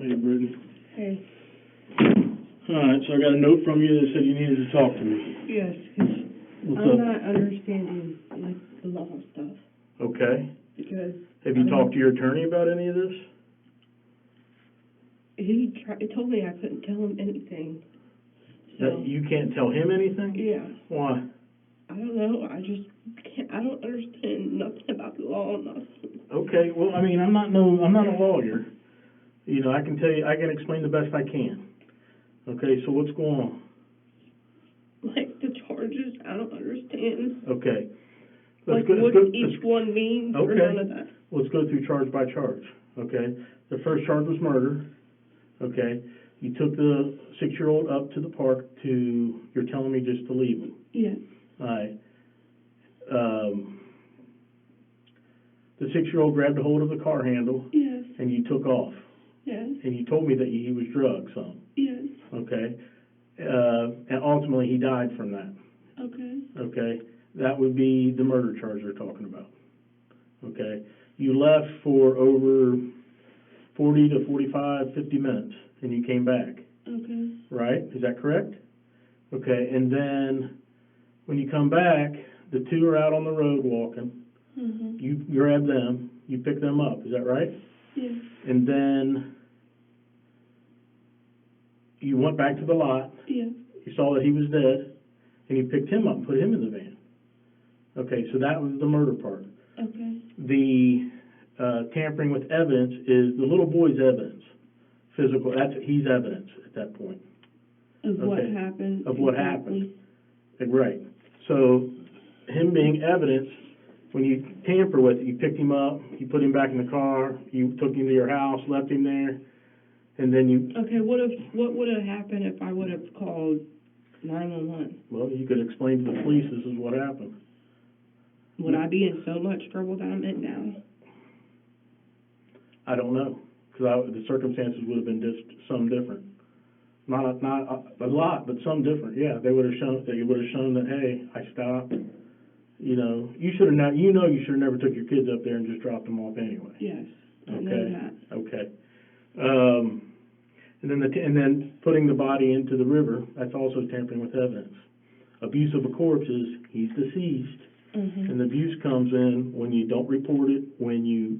Hey, Brittany. Hey, Alright, so I got a note from you that said you needed to talk to me. yes, 'cause What's I'm up? not understanding, like, the law stuff, Okay. because Have you talked to your attorney about any of this? he told me I couldn't tell him anything, so, That you can't tell him anything? yeah, Why? I don't know, I just can't, I don't understand nothing about the law, nothing. Okay, well, I mean, I'm not a lawyer. You know, I can tell you, I can explain the best I can. Okay, so what's going on? Like, the charges, I don't understand, Okay. like, what each one means, or none of that. Let's go through charge by charge, okay? The first charge was murder, okay? You took the 6-year-old up to the park you're telling me just to leave him. Yes. Alright. The 6-year-old grabbed a hold of the car handle. Yes. And you took off. Yes. And you told me that he was drugged some. Yes. Okay. And ultimately he died from that. Okay. Okay. That would be the murder charge they're talking about. Okay. You left for over 40 to 45, 50 minutes, and you came back. Okay. Right? Is that correct? Okay. And then when you come back, the two are out on the road walking. Mm-hmm. You grab them. You pick them up. Is that right? Yes. And then you went back to the lot. Yes. You saw that he was dead, and you picked him up and put him in the van. Okay, so that was the murder part. Okay. The tampering with evidence is the little boy's evidence. Physical, he's evidence at that point. Of what happened. Of what happened. Right. So him being evidence, when you tamper with it, you picked him up, you put him back in the car, you took him to your house, left him there, and then you... Okay, what would have happened if I would have called 911? Well, you could explain to the police this is what happened. Would I be in so much trouble that I'm in now? I don't know, because the circumstances would have been some different. Not a lot, but some different. Yeah, they would have shown that, hey, I stopped. You know, you should have not. You know, you should have never took your kids up there and just dropped them off anyway. Yes, I know that. Okay. And then putting the body into the river, that's also tampering with evidence. Abuse of a corpse is he's deceased, and the abuse comes in when you don't report it, when you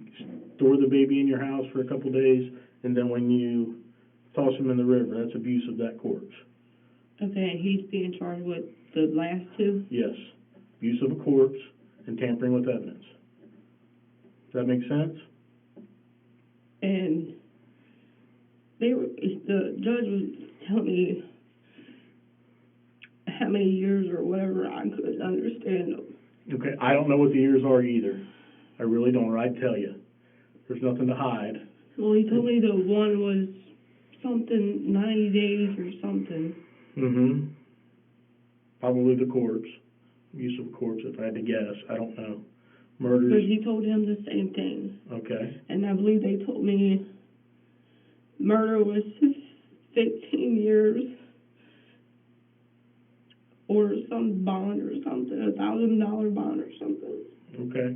store the baby in your house for a couple days, and then when you toss him in the river. That's abuse of that corpse. Okay, and he's being charged with the last two? Yes. Abuse of a corpse and tampering with evidence. Does that make sense? And the judge was telling me how many years or whatever. I couldn't understand them. Okay, I don't know what the years are either. I really don't, or I'd tell you. There's nothing to hide. Well, he told me the one was something 90 days or something. Mm-hmm. Probably the corpse. Use of a corpse, if I had to guess. I don't know. Murders. But he told him the same thing. Okay. And I believe they told me murder was 15 years or some bond or something, $1,000 bond or something. Okay.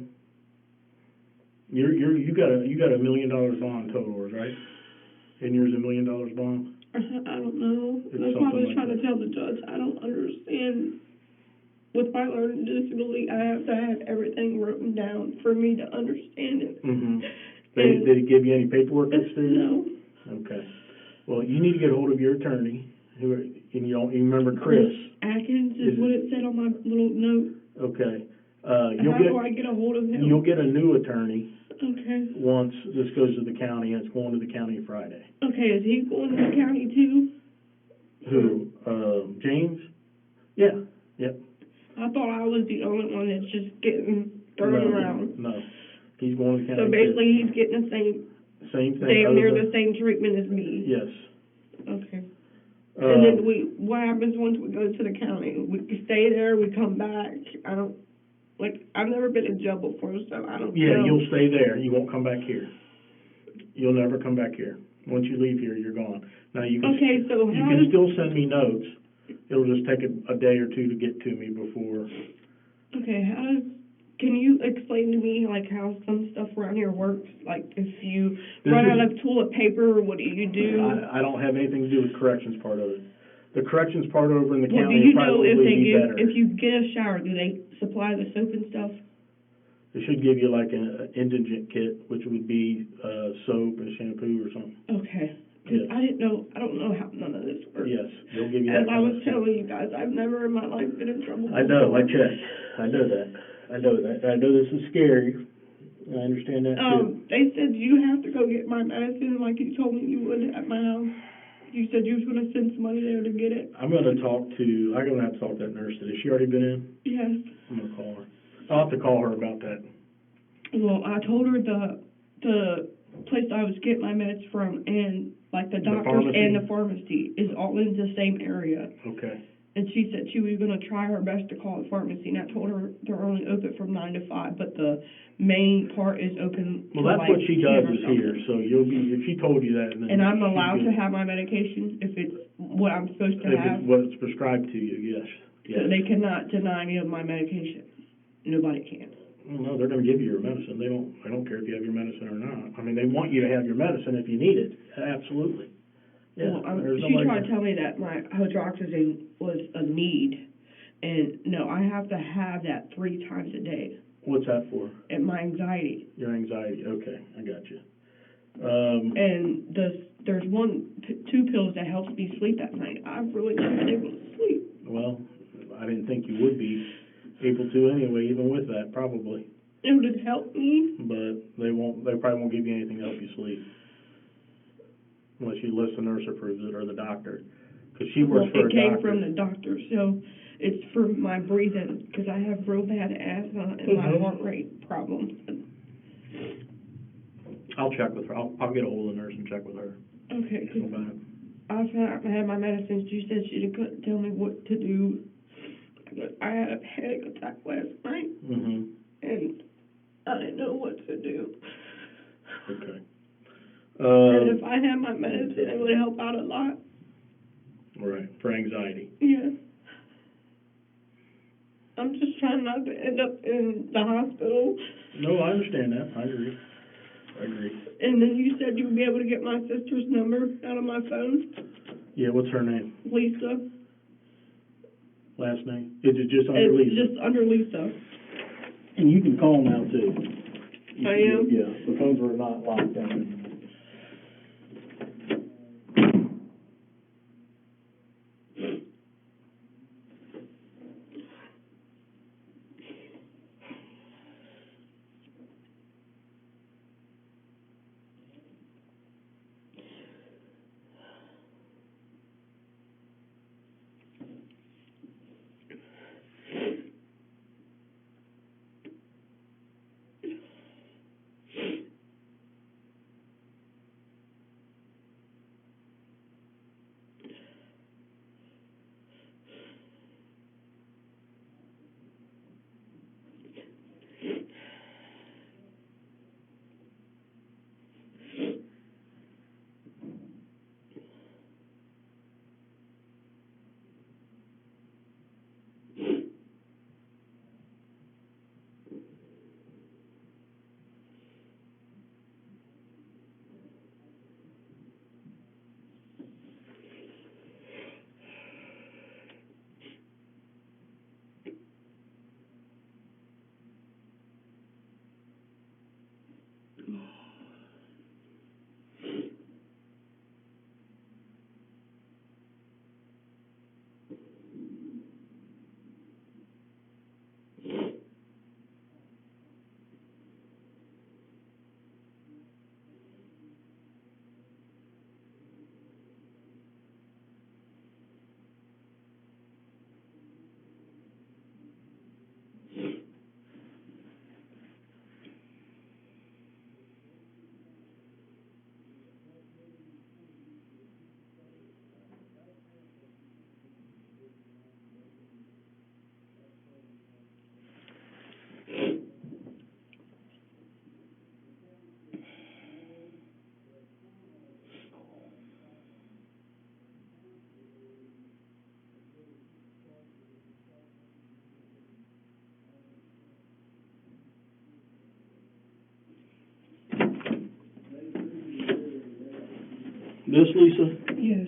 You got $1 million bond total, right? And yours $1 million bond? I don't know. It's That's why I was like trying to tell the judge. I don't understand. With my learning disability, I have to have everything written down for me to understand it. Mm-hmm. Did he give you any paperwork that's through? No. Okay. Well, you need to get a hold of your attorney, and you remember Chris. Atkins is what it said on my little note. Okay. How do I get a hold of him? You'll get a new attorney. Okay. Once this goes to the county, and it's going to the county Friday. Okay, is he going to the county too? Who? James? Yeah. Yep. I thought I was the only one that's just getting thrown around. No. He's going to the county. So basically he's getting the same thing. Damn near the same treatment as me. Yes. Okay. And then what happens once we go to the county? We stay there, we come back. I've never been in jail before, so I don't know. Yeah, you'll stay there. You won't come back here. You'll never come back here. Once you leave here, you're gone. Now you can. Okay, so you can still send me notes. It'll just take a day or two to get to me before. Okay, how does can you explain to me, like, how some stuff around here works? Like, if you This run is- out of toilet paper, what do you do? I don't have anything to do with corrections part of it. The corrections part over in the Well, do county you would know probably if they be give, better. if you get a shower, do they supply the soap and stuff? They should give you like an indigent kit, which would be, soap and shampoo or something. Okay. 'Cause Yes. I don't know how none of this works. Yes, they'll give you that As I kind of was stuff. telling you guys, I've never in my life been in trouble I know, I before. checked. I know that. I know this is scary. I understand that too. They said you have to go get my medicine like you told me you would at my house. You said you was gonna send somebody there to get it. I'm gonna have to talk to that nurse today. Has she already been in? Yes. I'm gonna call her. I'll have to call her about that. Well, I told her the place I was getting my meds from and like the doctors pharmacy? and the pharmacy is all in the same area. Okay. And she said she was gonna try her best to call the pharmacy, and I told her they're only open from 9 to 5, but the main part is open Well, till that's like what she 10 does or is here, something. so if she told you that, then. And I'm she's allowed to good. have my medication if it's what I'm supposed to If have. it's what's prescribed to you, yes. So they cannot deny me of my medication. Nobody can. Well, no, they're gonna give you your medicine. They don't care if you have your medicine or not. I mean, they want you to have your medicine if you need it, absolutely. Yeah, Well, there's she nobody. tried to tell me that my hydroxyzine was a need, and no, I have to have that 3 times a day. What's that for? And my anxiety. Your anxiety, okay, I got you. And there's 2 pills that helps me sleep at night. I've really not been able to sleep. Well, I didn't think you would be able to anyway, even with that, probably. It would help me. But they probably won't give you anything to help you sleep. Unless the nurse approves it or the doctor. Because she works for a It came doctor. from the doctor, so it's for my breathing, because I have real bad asthma and my heart rate problems. I'll check with her. I'll get a hold of the nurse and check with her Okay, 'cause about it. I had my medicines. She said she couldn't tell me what to do. But I had a panic attack last night, Mm-hmm. and I didn't know what to do. Okay. And if I had my medicine, it would help out a lot. Right, for anxiety. Yeah. I'm just trying not to end up in the hospital. No, I understand that. I agree. And then you said you'd be able to get my sister's number out of my phone. Yeah, what's her name? Lisa. Last name? Is it just under It's Lisa? just under Lisa. And you can call now too. I am? Yeah, the phones are not locked down. This, Lisa? Yes.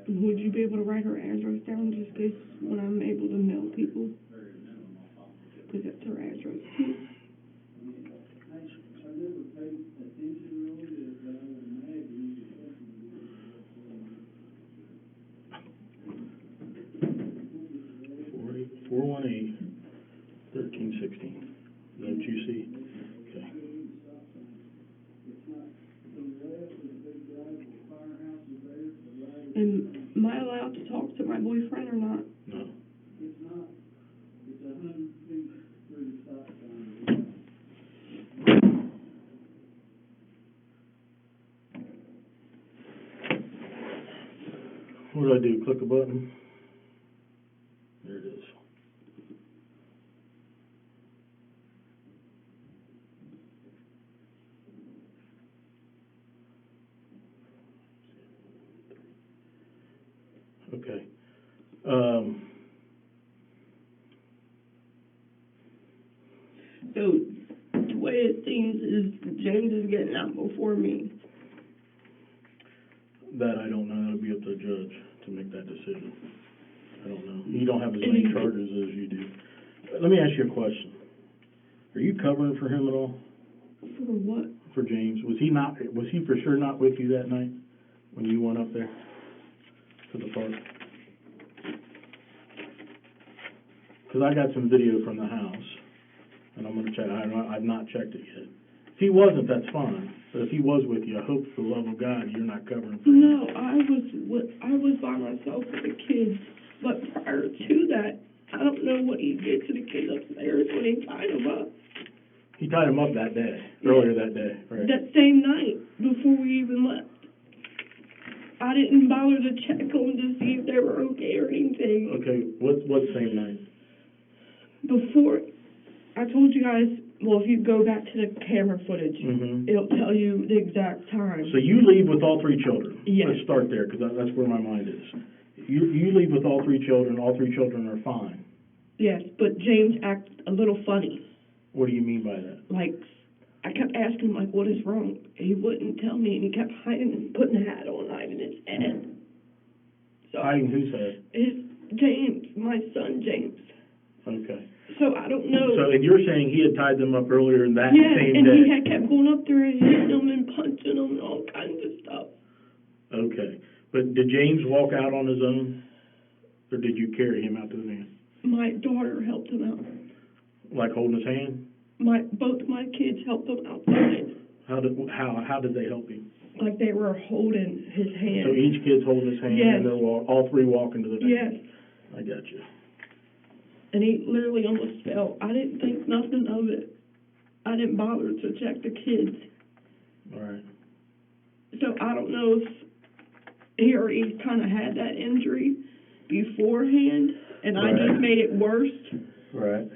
Would you be able to write her address down just in case when I'm able to mail people? Because that's her address too. Four one eight 1316. Is that what you see? Okay. Am I allowed to talk to my boyfriend or not? No. What do I do? Click a button? There it is. Okay. So, the way it seems is James is getting out before me. That I don't know. That'll be up to the judge to make that decision. I don't know. You don't have as many charges as you do. Let me ask you a question. Are you covering for him at all? For what? For James? Was he for sure not with you that night when you went up there to the park? Because I got some video from the house, and I'm going to check. I've not checked it yet. If he wasn't, that's fine. But if he was with you, I hope for the love of God you're not covering for him. No, I was by myself with the kids. But prior to that, I don't know what he did to the kids upstairs when he tied them up. He tied him up that day, earlier that day, right? That same night, before we even left. I didn't bother to check them to see if they were okay or anything. Okay, what same night? Before, I told you guys, well, if you go back to the camera footage, it'll tell you the exact time. So you leave with all three children? Yes. Let's start there, because that's where my mind is. You leave with all three children are fine? Yes, but James acted a little funny. What do you mean by that? Like, I kept asking him, like, what is wrong? He wouldn't tell me, and he kept hiding and putting a hat on, hiding his head. So, hiding whose head? James, my son James. Okay. So I don't know. So, and you're saying he had tied them up earlier in that same and day? he had kept going up there and hitting them and punching them and all kinds of stuff. Okay. But did James walk out on his own? Or did you carry him out to the van? My daughter helped him out. Like holding his hand? Both my kids helped him outside. How did they help him? Like they were holding his hand. So each kid's holding his hand, yes. And they're all three walking to the van? Yes. I got you. And he literally almost fell. I didn't think nothing of it. I didn't bother to check the kids. All right. So I don't know if he already kind of had that injury beforehand, and I just made it worse. Right.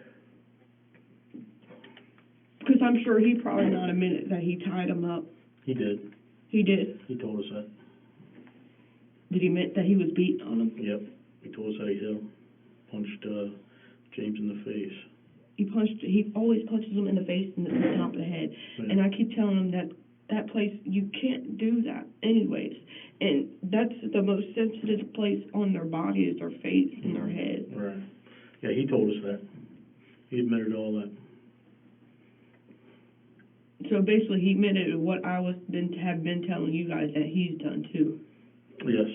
Because I'm sure he probably not admitted that he tied him up. He did. He did? He told us that. Did he admit that he was beating on him? Yep. He told us that he hit him. Punched James in the face. He always punches him in the face and the top of the head. Yeah. And I keep telling him that place, you can't do that anyways. And that's the most sensitive place on their body is their face and their head. Right. Yeah, he told us that. He admitted all that. So basically he admitted what I have been telling you guys that he's done too. Yes.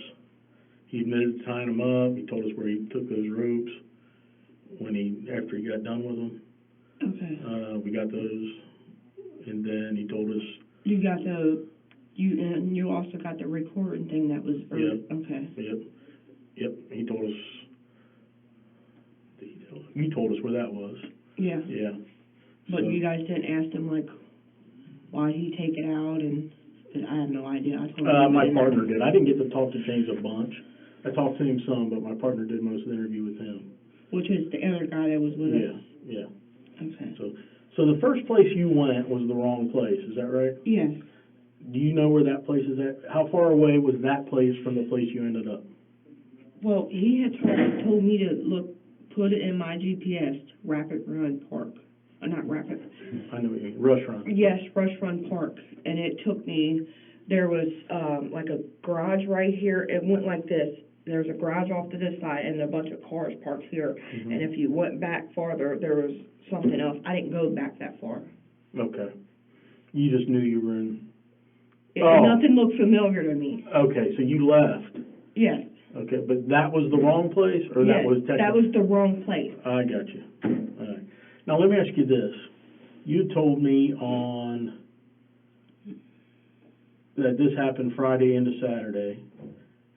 He admitted tying him up. He told us where he took those ropes after he got done with them. Okay. We got those, and then he told us. You also got the recording thing that was. Yep. Okay. Yep. He told us. You told us where that was. Yeah. Yeah. But you guys didn't ask him like, why did he take it out, and I have no idea. I told him. My partner did. I didn't get to talk to James a bunch. I talked to him some, but my partner did most of the interview with him. Which is the other guy that was with us. Yeah. Okay. So the first place you went was the wrong place. Is that right? Yes. Do you know where that place is at? How far away was that place from the place you ended up? Well, he had told me to put it in my GPS, Rapid Run Park. Not Rapid. I know what you mean, Rush Run. Yes, Rush Run Park. And it took me, there was, like a garage right here. It went like this. There's a garage off to this side and a bunch of cars parked here. Mm-hmm. And if you went back farther, there was something else. I didn't go back that far. Okay. You just knew you were in... Nothing looked familiar to me. Okay, so you left. Yes. Okay, but that was the wrong place, or that was technically... that was the wrong place. I got you. All right. Now, let me ask you this. You told me that this happened Friday into Saturday,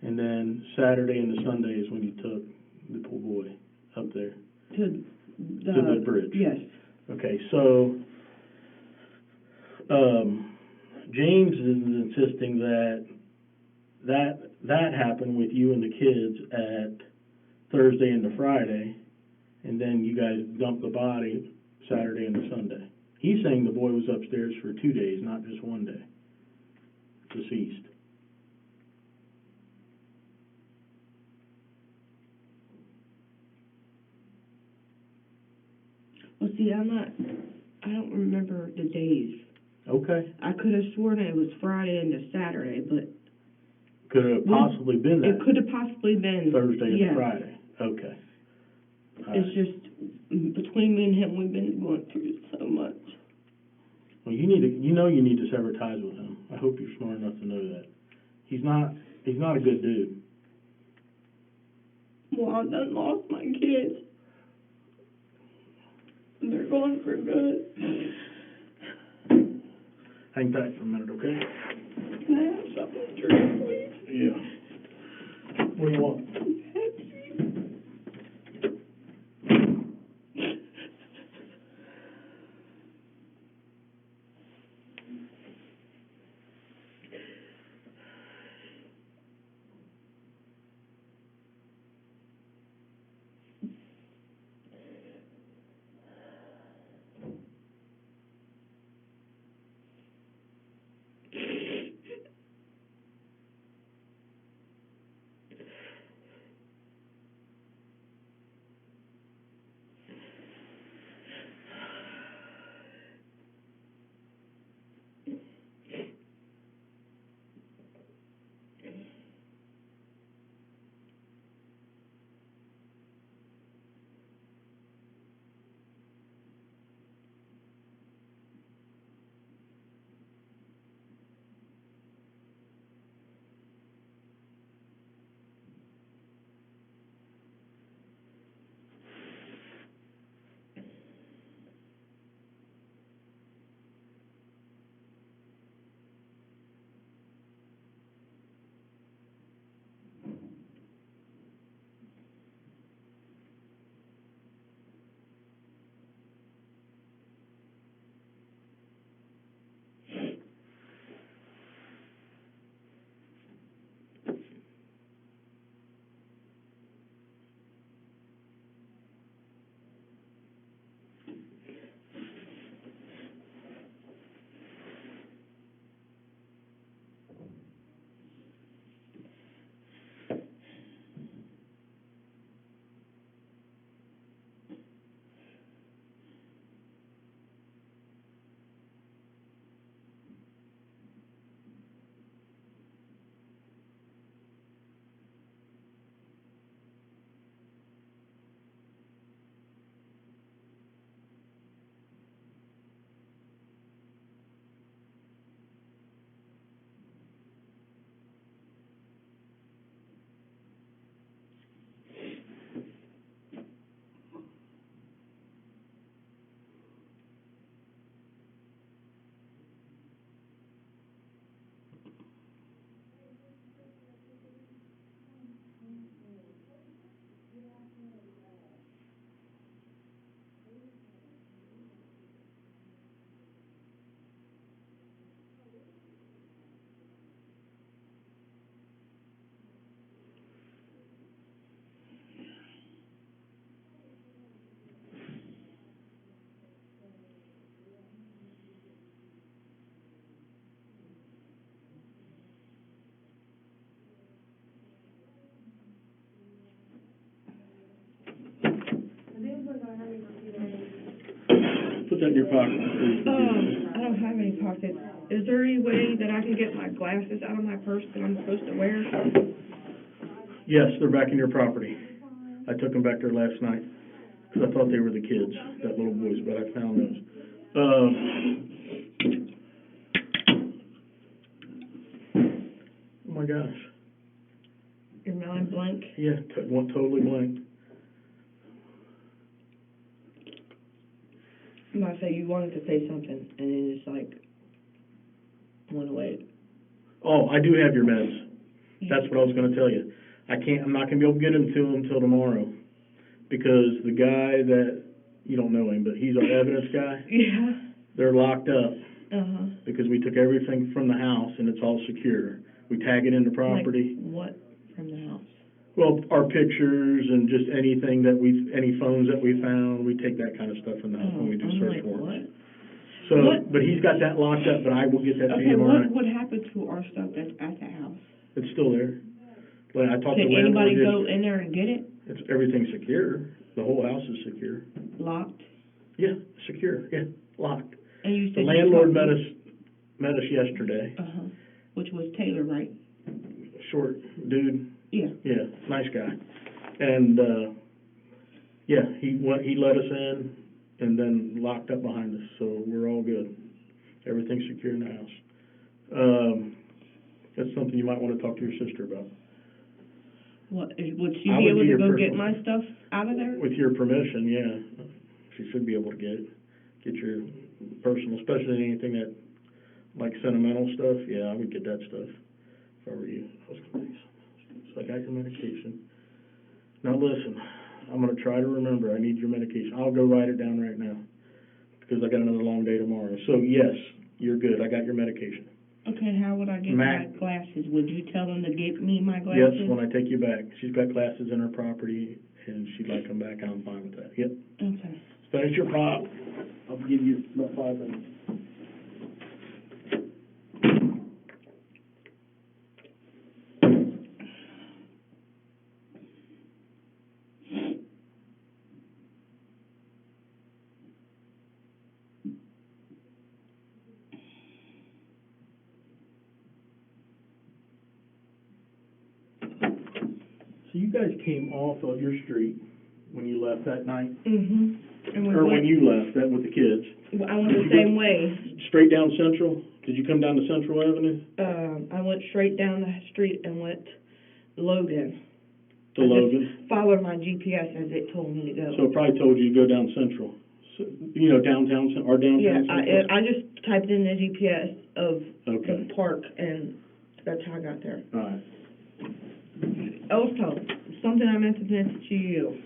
and then Saturday into Sunday is when you took the poor boy up there. To the bridge. Yes. Okay, so, James is insisting that happened with you and the kids at Thursday into Friday, and then you guys dumped the body Saturday into Sunday. He's saying the boy was upstairs for 2 days, not just 1 day, deceased. Well, see, I don't remember the days. Okay. I could have sworn it was Friday into Saturday, but... Could it have possibly been that? It could have possibly been. Thursday yes. and Friday. Okay. It's just, between me and him, we've been going through so much. Well, you need to sever ties with him. I hope you're smart enough to know that. He's not a good dude. Well, I done lost my kids. And they're gone for good. Hang tight for a minute, okay? Can I have something to drink, please? Yeah. What do you want? put that in your pocket. I don't have any pockets. Is there any way that I can get my glasses out of my purse that I'm supposed to wear? Yes, they're back in your property. I took them back there last night, because I thought they were the kids, that little boys, but I found those. Oh my gosh. Your mind blank? Yeah, totally blank. I'm about to say you wanted to say something, and then it's like, went away. Oh, I do have your meds. That's what I was gonna tell you. I'm not gonna be able to get them to them until tomorrow, because the guy that, you don't know him, but he's our evidence guy. Yeah. They're locked up. Uh-huh. Because we took everything from the house and it's all secure. We tag it in the property. Like what from the house? Well, our pictures and just anything that any phones that we found, we take that kind of stuff in the house when we do I'm search like, warrants. what? So, What? but he's got that locked up, but I will get that to you Okay, tomorrow what night. would happen to our stuff that's at the house? It's still there. Like, I talked to Can the landlord. anybody go in there and get it? Everything's secure. The whole house is secure. Locked? Yeah, secure. Yeah, locked. And you said The landlord met us yesterday. Uh-huh. Which was Taylor, right? Short dude. Yeah. Yeah, nice guy. And, yeah, he let us in and then locked up behind us, so we're all good. Everything's secure in the house. That's something you might want to talk to your sister about. Would she I be would able get to go your get personal- my stuff out of there? With your permission, yeah. She should be able to get it. Get your personal, especially anything that, like sentimental stuff, yeah, I would get that stuff if I were you. I was gonna tell you something. So I got your medication. Now listen, I'm gonna try to remember, I need your medication. I'll go write it down right now, because I got another long day tomorrow. So yes, you're good, I got your medication. Okay, how would I get my glasses? Would you tell them to get me my Yes, glasses? when I take you back. She's got glasses in her property, and she'd like them back, and I'm fine with that. Yep. Okay. Finish your pop. I'll give you about 5 minutes. So you guys came off of your street when you left that night? Mhm. And we Or went, when you left, that with the kids? I went Did the you same go way. straight down Central? Did you come down to Central Avenue? I went straight down the street and went Logan. To Logan? Just followed my GPS as it told me to go. So it probably told you to go down Central. So, you know, downtown, or downtown Yeah, Central? I just typed in the GPS of Okay. the park, and that's how I got there. All right. Also, something I meant to mention to you.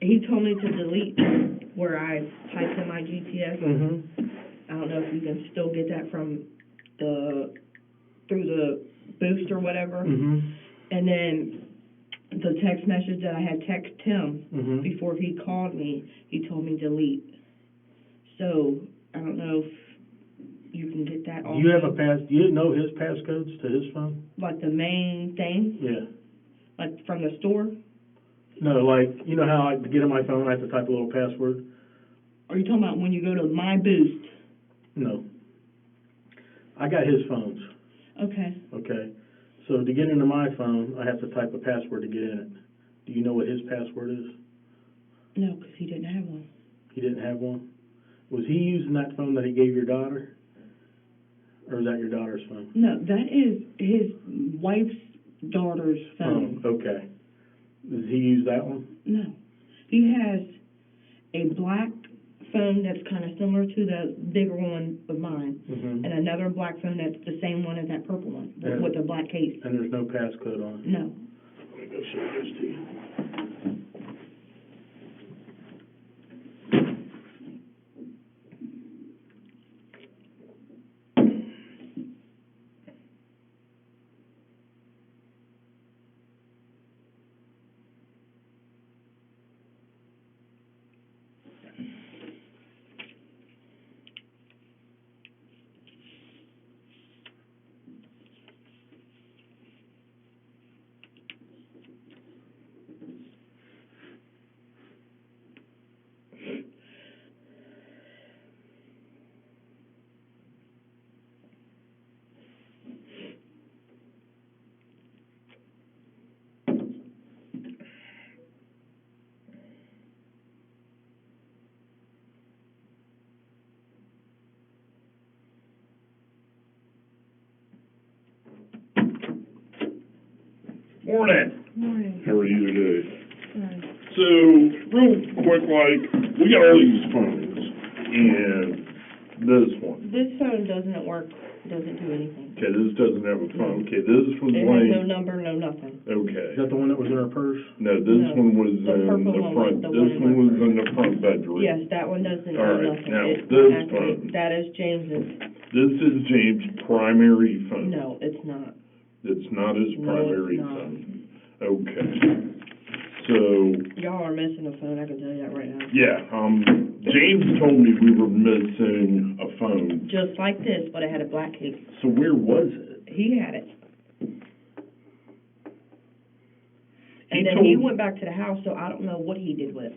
He told me to delete where I typed in my GPS. Mm-hmm. I don't know if you can still get that from through the boost or whatever. Mm-hmm. And then the text message that I had texted him Mm-hmm. before he called me, he told me delete. So I don't know if you can get that also. Do you know his passcodes to his phone? Like the main thing? Yeah. Like from the store? No, like, you know how to get on my phone, I have to type a little password? Are you talking about when you go to my boost? No. I got his phones, Okay. okay? So to get into my phone, I have to type a password to get in it. Do you know what his password is? No, because he didn't have one. He didn't have one? Was he using that phone that he gave your daughter? Or is that your daughter's phone? No, that is his wife's daughter's phone. Oh, okay. Does he use that one? No. He has a black phone that's kind of similar to the bigger one of mine, Mm-hmm. and another black phone that's the same one as that purple one, And- with the black case. And there's no passcode on it? No. Let me go show this to you. Morning. Morning. How are you today? Morning. So, real quick, we got all these phones, and this one. This phone doesn't work, doesn't do anything. Okay, this doesn't have a phone. Okay, this was It has no laying. number, no nothing. Okay. Is that the one that was in her purse? No, this No, one was the in purple the one front. was the This one in one my was purse. in the front bedroom. Yes, that one doesn't All do right, nothing. now, It this activates- phone. That is James's. This is James' primary phone. No, it's not. It's not his No, primary it's not. phone. Okay. So, Y'all are missing a phone, I can tell you that right now. yeah, James told me we were missing a phone. Just like this, but it had a black case. So where was it? He had it. He And then he told- went back to the house, so I don't know what he did with it.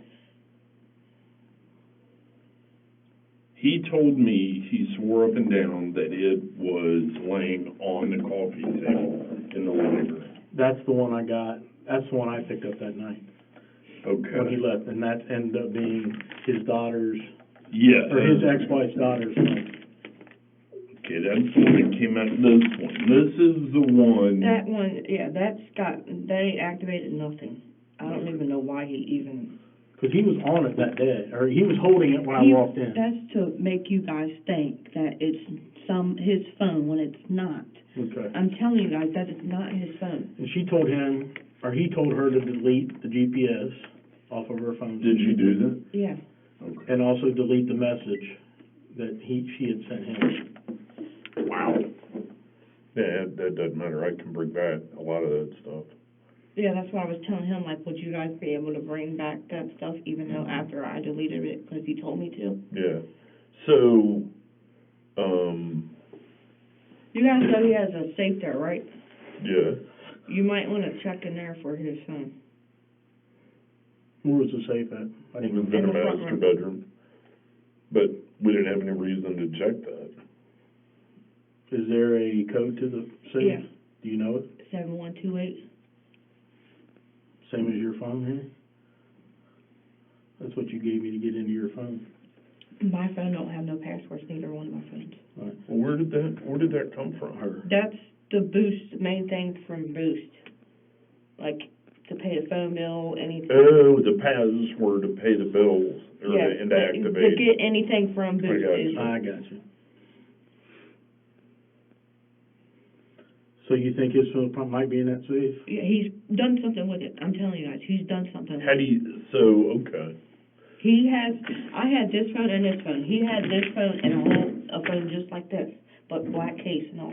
He told me, he swore up and down that it was laying on the coffee table in the living room. That's the one I got. That's the one I picked up that night when he Okay. left, and that ended up being his daughter's, Yeah. or his ex-wife's daughter's phone. Okay, that's the one that came out, this one. This is the one. That one, yeah, they activated nothing. I don't even know why he even. Because he was on it that day, or he was holding it when I walked in. That's to make you guys think that it's his phone when it's not. Okay. I'm telling you guys, that is not his phone. And she told him, or he told her to delete the GPS off of her phone. Did you do that? Yeah. Okay. And also delete the message that she had sent him. Wow. Yeah, that doesn't matter. I can bring back a lot of that stuff. Yeah, that's why I was telling him, like, would you guys be able to bring back that stuff even though after I deleted it, because he told me to? Yeah. So, You guys know he has a safe there, right? yeah. You might want to check in there for his phone. Where was the safe at? I It didn't. was in the the front master room. bedroom. But we didn't have any reason to check that. Is there a code to the safe? Yeah. Do you know it? 7128. Same as your phone here? That's what you gave me to get into your phone. My phone don't have no passwords, neither one of my phones. Right. Well, where did that come from? Her. That's the Boost, the main thing from Boost. Like, to pay the phone bill, anything. Oh, the password to pay the bills, or Yeah, and to to activate. get anything from Boost. got is- you. I got you. So you think his phone might be in that safe? Yeah, he's done something with it. I'm telling you guys, he's done something. How do you, so, okay. I had this phone and this phone. He had this phone and a phone just like this, but black case and all.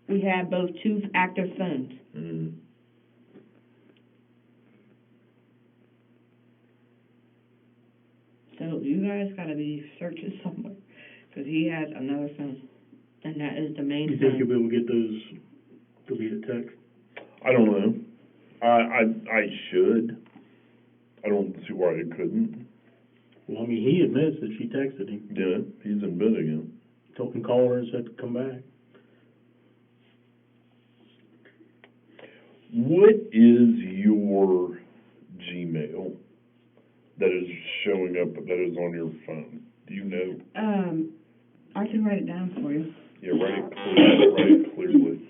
We had both two active phones. Mm. So you guys gotta be searching somewhere, because he has another phone, and that is the main You think you'll phone. be able to get those deleted text? I don't know. I should. I don't see why I couldn't. Well, I mean, he admits that she texted him, Yeah, he's admitting it. told him, call her and said to come back. What is your Gmail that is showing up, that is on your phone? Do you know? I can write it down for you. Yeah, write it clearly.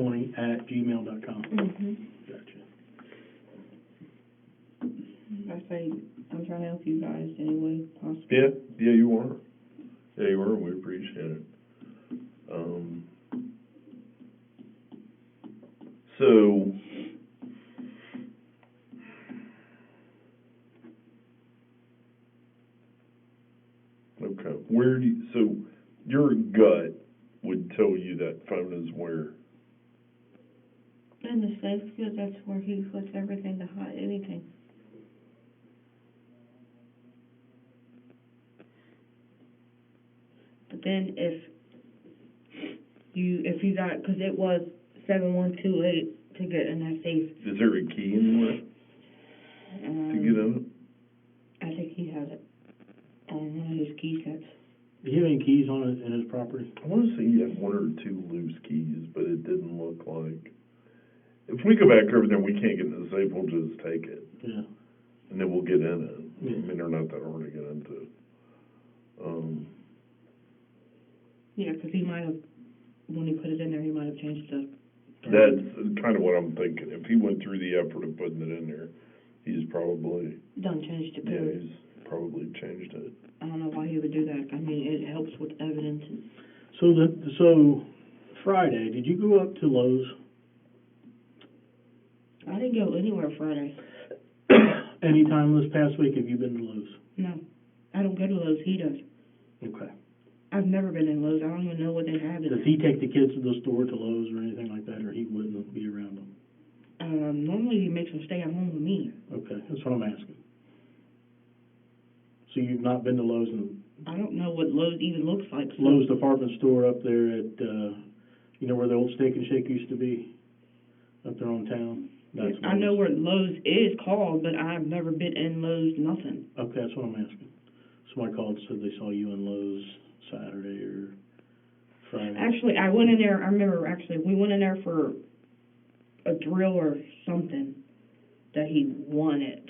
QueenPrettyBrit20@gmail.com. Mhm. Gotcha. I say, I'm trying to help you guys any way possible. Yeah, you are. Yeah, you are, and we appreciate it. So, okay, so your gut would tell you that phone is where? In the safe, because that's where he puts everything to hide anything. But then if you got, because it was 7128 to get in that safe. Is there a key anywhere to get in it? key sets. Do you have any keys on it in his property? I wanna say he had one or two loose keys, but it didn't look like. If we go back over there and we can't get in the safe, we'll just take it, Yeah. and then we'll get in it. Yeah. I mean, they're not that hard to get into. Yeah, 'cause he might have, when he put it in there, he might have changed the. That's kind of what I'm thinking. If he went through the effort of putting it in there, he's probably, Done changed the yeah, code. he's probably changed it. I don't know why he would do that. I mean, it helps with evidence. So Friday, did you go up to Lowe's? I didn't go anywhere Friday. Anytime this past week, have you been to Lowe's? No, I don't go to Lowe's. He does. Okay. I've never been in Lowe's. I don't even know what they have. Does he take the kids to the store to Lowe's or anything like that, or he wouldn't be around them? Normally he makes them stay at home with me. Okay, that's what I'm asking. So you've not been to Lowe's and I don't know what Lowe's even looks like. So Lowe's department store up there at, you know where the old Steak and Shake used to be? Up there on town? That's I know Lowe's. where Lowe's is called, but I've never been in Lowe's, nothing. Okay, that's what I'm asking. Somebody called and said they saw you in Lowe's Saturday or Friday. Actually, I went in there, I remember actually, we went in there for a drill or something that he wanted.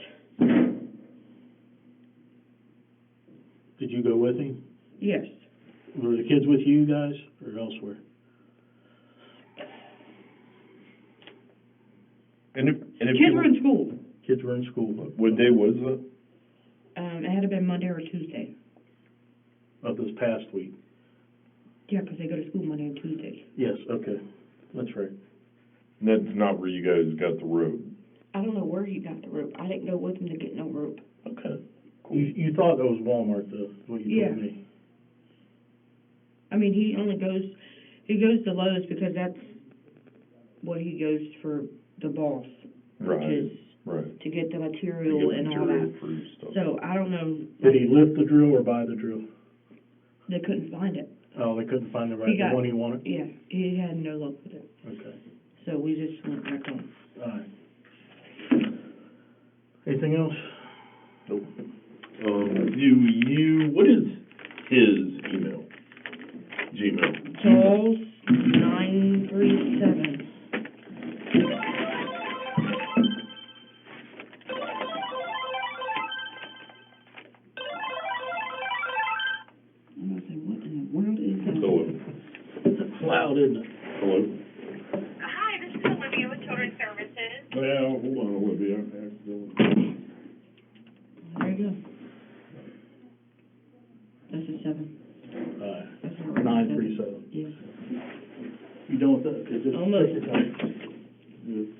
Did you go with him? Yes. Were the kids with you guys or elsewhere? And if Kids were in school. Kids were in school. What day was it? It had to been Monday or Tuesday. Of this past week? Yeah, 'cause they go to school Monday and Tuesday. Yes, okay. That's right. And that's not where you guys got the rope. I don't know where he got the rope. I didn't go with him to get no rope. Okay. You thought that was Walmart, though, what you told Yeah. me. I mean, he goes to Lowe's because that's what he goes for the boss, which is Right. to get the To material get and all material that. for stuff. So I don't know. Did he lift the drill or buy the drill? They couldn't find it. Oh, they couldn't find the He got- one he wanted? Yeah, he had no luck with it. Okay, So we just went back home. all right. Anything else? Nope. What is his email? Gmail? Charles 937. I'm gonna say, what in the world is that? Hello. It's loud, isn't it? Hello? Hi, this is Olivia with Children's Services. Well, hold on, Olivia. There you go. That's a 7. All right. That's a right 937. Yeah. You done with that? Okay, just Almost. take your time. Good.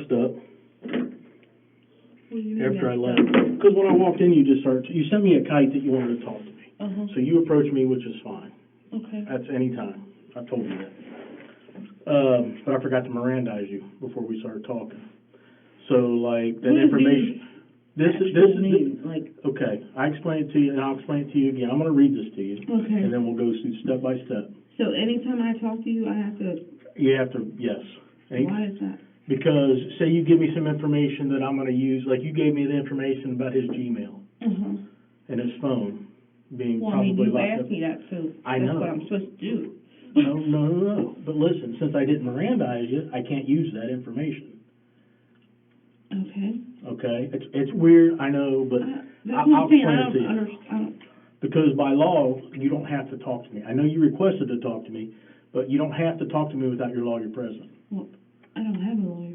messed up What do you mean after I messed left. Because when I walked in, you sent me a kite that you wanted to talk to me. Uh-huh, So you approached me, which is fine. okay. That's any time. I told you that. But I forgot to Mirandize you before we started talking. So, like, that What does information, this Actual is, mean, like, okay, I explained it to you, and I'll explain it to you again. I'm gonna read this to you, and Okay, then we'll go through step by step. so anytime I talk to you, I have to, You have to, yes. why is that? Because, say you give me some information that I'm gonna use, like you gave me the information about his Gmail Uh-huh. and his phone being Well, I mean, probably you locked up. asked me that, so I that's know. what I'm supposed to do. No. But listen, since I didn't Mirandize you, I can't use that information. Okay. Okay? It's weird, I know, but That's I'll one thing explain I it to you. don't understand. Because by law, you don't have to talk to me. I know you requested to talk to me, but you don't have to talk to me without your lawyer present. Well, I don't have a lawyer.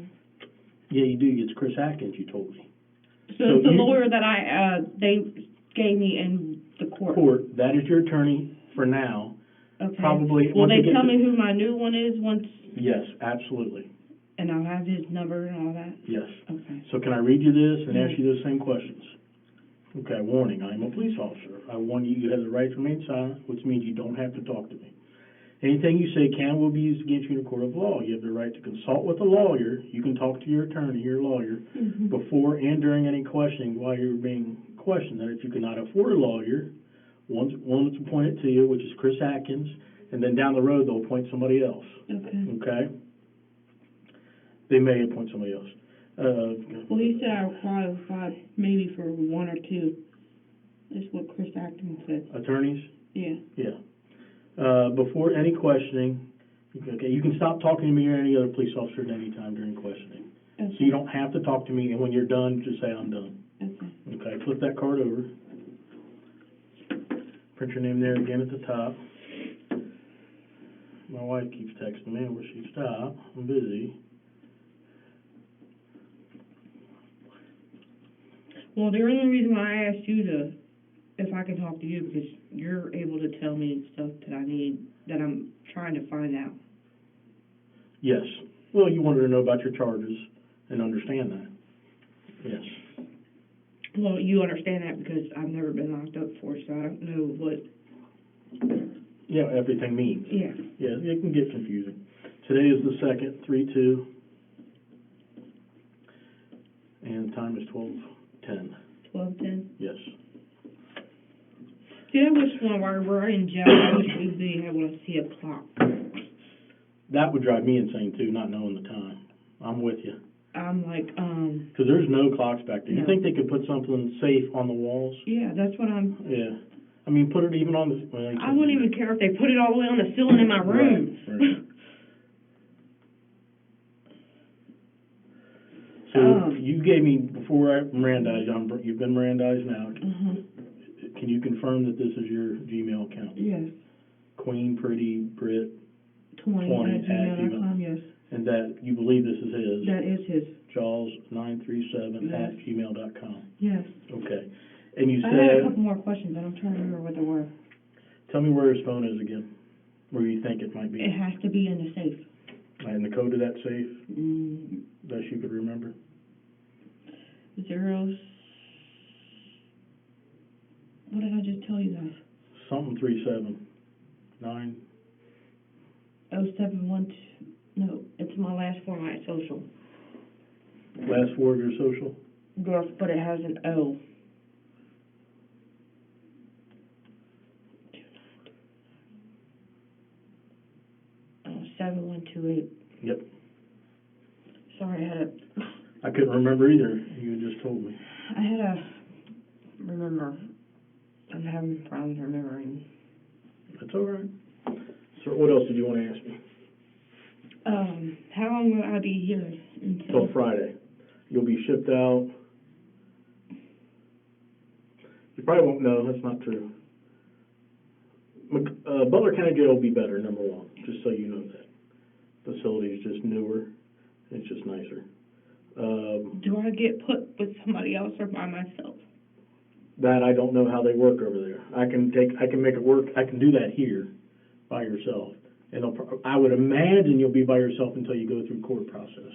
Yeah, you do. It's Chris Atkins, you told me. So So it's the you- lawyer that they gave me in the court. Court, that is your attorney for now. Okay. Probably, Will once they you get tell to- me who my new one is once, Yes, absolutely. and I'll have his number and all that? Yes. Okay. So can I read you this and ask Yes. you those same questions? Okay, warning, I am a police officer. I warn you, you have the right to remain silent, which means you don't have to talk to me. Anything you say can will be used against you in a court of law. You have the right to consult with a lawyer. You can talk to your attorney, your lawyer, Mhm. before and during any questioning while you're being questioned. That if you cannot afford a lawyer, one that's appointed to you, which is Chris Atkins, and then down the road, they'll appoint somebody else, Okay. okay? They may appoint somebody else. Well, he said I qualify maybe for one or two. That's what Chris Atkins said. Attorneys? Yeah. Yeah. Before any questioning, okay, you can stop talking to me or any other police officer at any time during questioning. Okay. So you don't have to talk to me, and when you're done, just say, I'm done. Okay. Okay, flip that card over. Print your name there again at the top. My wife keeps texting me, where she stop, I'm busy. Well, the only reason why I asked you if I can talk to you, because you're able to tell me stuff that I need, that I'm trying to find out. Yes. Well, you wanted to know about your charges and understand that. Yes. Well, you understand that because I've never been locked up before, so I don't know what. Yeah, everything means. Yeah. Yeah, it can get confusing. Today is the 2nd, 3/2, and time is 12:10. 12:10. Yes. See, I wish when we're in jail, I wish we'd be able to see a clock. That would drive me insane too, not knowing the time. I'm with you. I'm like, Because there's no clocks back there. You No. think they could put something safe on the walls? yeah, that's what I'm. Yeah. I mean, put it even on the. Well, you I can't wouldn't do even care if they put it all the way on the ceiling in my room. Right. So you gave me, before I Mirandized, you've been Mirandized now. Uh-huh. Can you confirm that this is your Gmail account? Yes. Queen Pretty Brit, 20 at gmail.com, yes. and that you believe this is his? That is his. Jaws937 Yes. at gmail.com. Yes. Okay. And you I had a said, couple more questions, but I'm trying to remember what they were. tell me where his phone is again, where you think it might be. It has to be in the safe. And the code of that safe, Mm, best you could remember? zeros. What did I just tell you guys? Something 379. 0712. No, it's my last four of my social. Last four of your social? Yes, but it has an O. Oh, 7128. Yep. Sorry, I couldn't remember either. You just told me. I had a, remember, I'm having problems remembering. That's all right. So what else did you want to ask me? How long will I be here until? Till Friday. You'll be shipped out. You probably won't know. That's not true. Butler County Jail will be better, number one, just so you know that. Facility's just newer. It's just nicer. Do I get put with somebody else or by myself? That I don't know how they work over there. I can make it work. I can do that here by yourself. And I would imagine you'll be by yourself until you go through court process.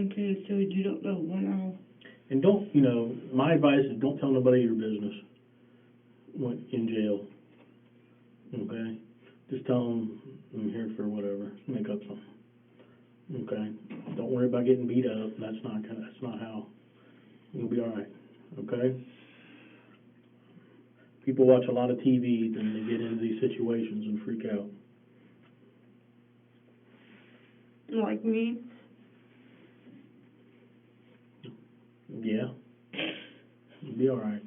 Okay, so you don't know when I'll, And don't, you know, my advice is don't tell nobody your business when in jail, okay? Just tell them I'm here for whatever, make up something, okay? Don't worry about getting beat up, that's not how, you'll be all right, okay? People watch a lot of TV, then they get into these situations and freak out. like me, Yeah, you'll be all right.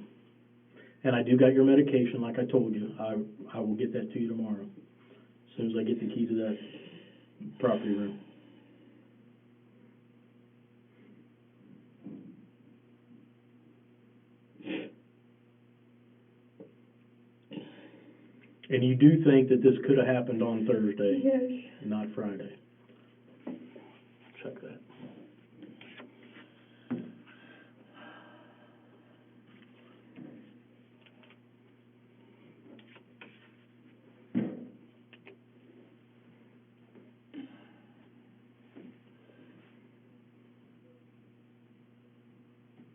And I do got your medication, like I told you. I will get that to you tomorrow, as soon as I get the key to that property room. And you do think that this could have happened on Thursday, yes. not Friday? Check that.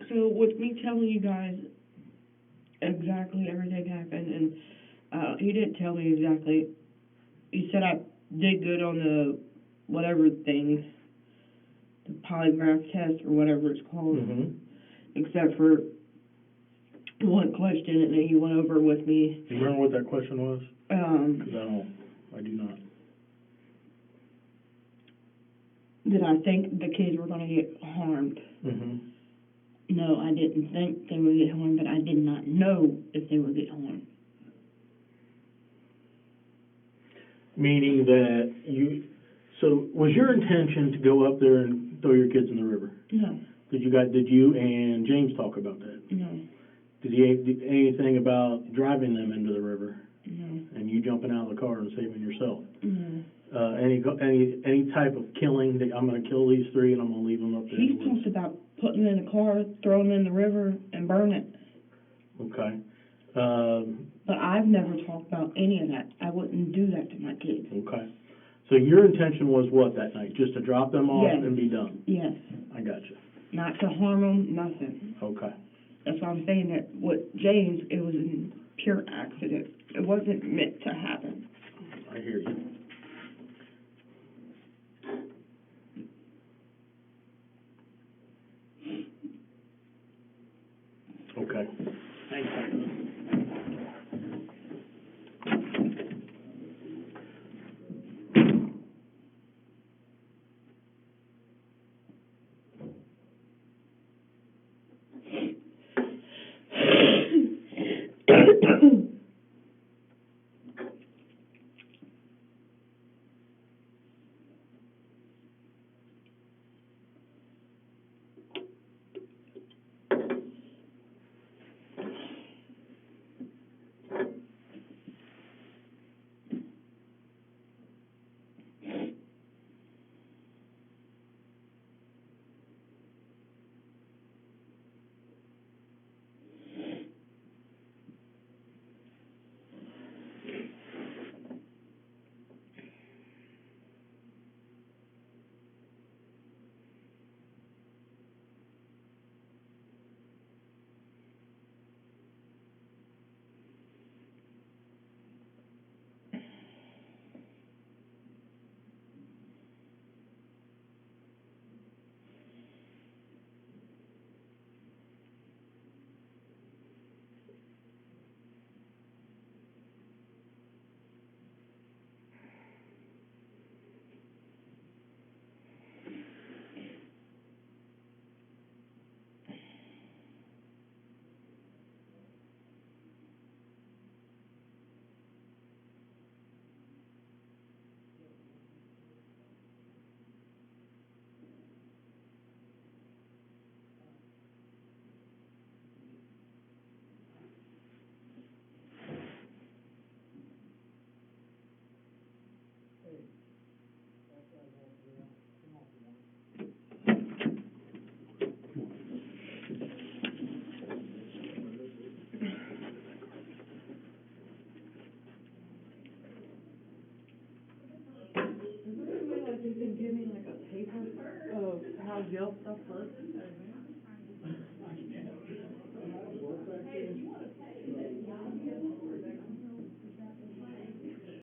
So with me telling you guys exactly everything happened, and he didn't tell me exactly. He said I did good on the whatever thing, the polygraph test or whatever it's called, Mm-hmm. except for one question, and then he went over with me. You remember what that question was? Because I do not. That I think the kids were going to get harmed. Mm-hmm. No, I didn't think they would get harmed, but I did not know if they would get harmed. Meaning that so was your intention to go up there and throw your kids in the river? No, Did you and James talk about that? no, Did anything about driving them into the river no, and you jumping out of the car and saving yourself? no. Any type of killing, that I'm going to kill these three and I'm going to leave them up there? He's in the woods? talked about putting them in a car, throwing them in the river, and burn it. Okay. But I've never talked about any of that. I wouldn't do that to my kids. Okay. So your intention was what that night? Just to drop them off Yes. and be done? Yes. I got you. Not to harm them, nothing. Okay. That's why I'm saying that with James, it was a pure accident. It wasn't meant to happen. I hear you. Okay. Thanks, paper of how jail stuff works?